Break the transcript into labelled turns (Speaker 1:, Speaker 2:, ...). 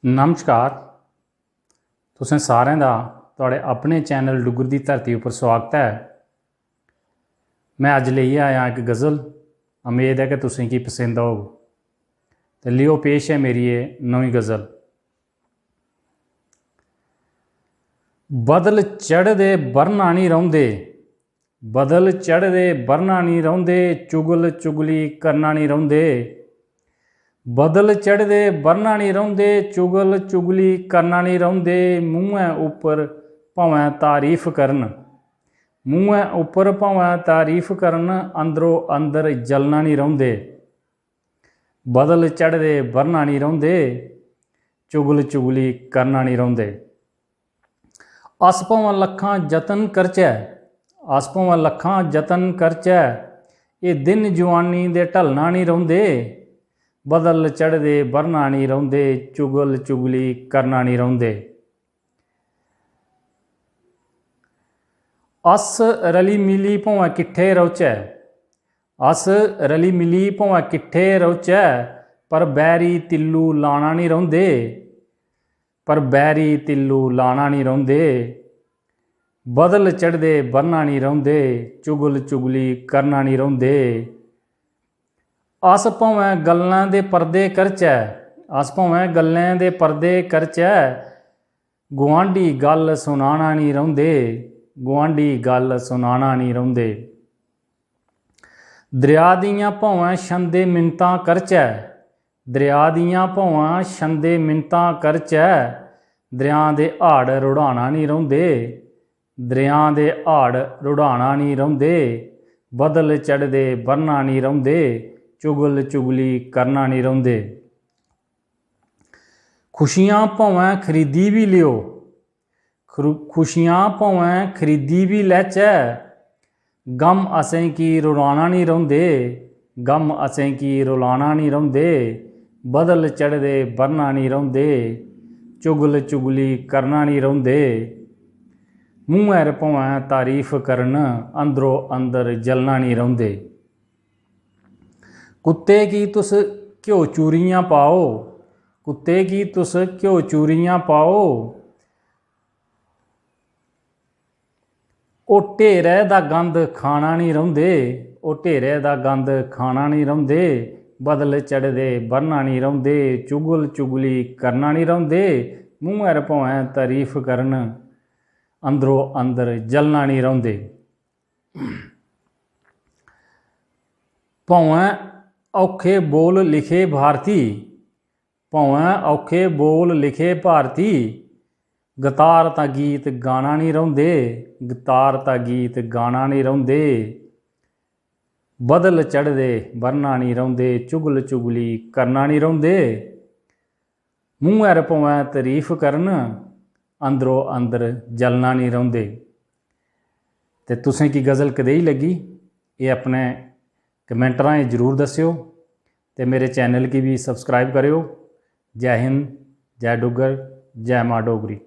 Speaker 1: नमस्कार। तुसें सारें दा तुहाड़े अपने चैनल डुग्गर दी धरती उपर स्वागत है। मैं अज लेइयै आया एक गज़ल, उम्मीद है कि तुसें गी पसंद आग। तो लियो पेश है मेरी ये नवीं गज़ल। बदल चढ़दे बरना नहीं रौंदे, बदल चढ़दे बरना नहीं रौंदे, चुगल चुगली करना नहीं रौंदे। बदल चढ़दे बरना नहीं रौंदे, चुगल चुगली करना नहीं रौंदे। मूँहें उपर भावें तारीफ करन, मूँहें उपर भावें तारीफ करन, अंदरों अंदर जलना नहीं रौंदे। बदल चढ़दे बरना नहीं रौंदे, चुगल चुगली करना नहीं रौंदे। अस भावें लखां जतन करचै, अस भावें लखां जतन करचै, ये दिन जवानी दे ढलना नहीं रौंदे। बदल चढ़दे बरना नहीं रौंदे, चुगल चुगली करना नहीं रौंदे। अस रली मिली भावें किट्ठे रौचै, अस रली मिली भावें किट्ठे रौचै, पर बैरी तिल्लू लाना नहीं रौंदे, पर बैरी तिल्लू लाना नहीं रौंदे। बदल चढ़दे बरना नहीं रौंदे, चुगल चुगली करना नहीं रौंदे। अस भावें गल्लां दे पर्दे करचै, अस भावें गल्लां दे पर्दे करचै, गुआंढी गल सुनाना नहीं रौंदे, गुआंढी गल सुनाना नहीं रौंदे। दरिया दियां भावें छंदे मिन्नतां करचै, दरिया दियां भावें छंदे मिन्नतां करचै, दरिया दे हाड़ रुढ़ाना नहीं रौंदे, दरिया दे हाड़ रुढ़ाना नहीं रौंदे। बदल चढ़दे बरना नहीं रौंदे, चुगल चुगली करना नहीं रौंदे। खुशियां भावें खरीदी भी लियो, खुशियां भावें खरीदी भी लैचै, गम असें की रुलाना नहीं रौंदे, गम असें की रुलाना नहीं रौंदे। बदल चढ़दे बरना नहीं रौंदे, चुगल चुगली करना नहीं रौंदे। मूँहें भावें तारीफ करन, अंदरों अंदर जलना नहीं रौंदे। कुत्ते की तुस घ्यो चूरियां पाओ, कुत्ते की तुस घ्यो चूरियां पाओ, ओह ढेरे दा गंद खाना नहीं रौंदे, ओह ढेरे दा गंद खाना नहीं रौंदे। बदल चढ़दे बरना नहीं रौंदे, चुगल चुगली करना नहीं रौंदे। मूँहें भावें तारीफ करन, अंदरों अंदर जलना नहीं रौंदे। भावें औखे बोल लिखे भारती, भावें औखे बोल लिखे भारती, गतार तां गीत गाना नहीं रौंदे, गतार तां गीत गाना नहीं रौंदे। बदल चढ़दे बरना नहीं रौंदे, चुगल चुगली करना नहीं रौंदे। मूँहें भावें तारीफ करन, अंदरों अंदर जलना नहीं रौंदे। ते तुसें की गज़ल कदेही लगी, ये अपने कमेंट राहें जरूर दस्सिओ, ते मेरे चैनल की भी सबसक्राइब करियो। जय हिंद, जय डुग्गर, जय मां डोगरी।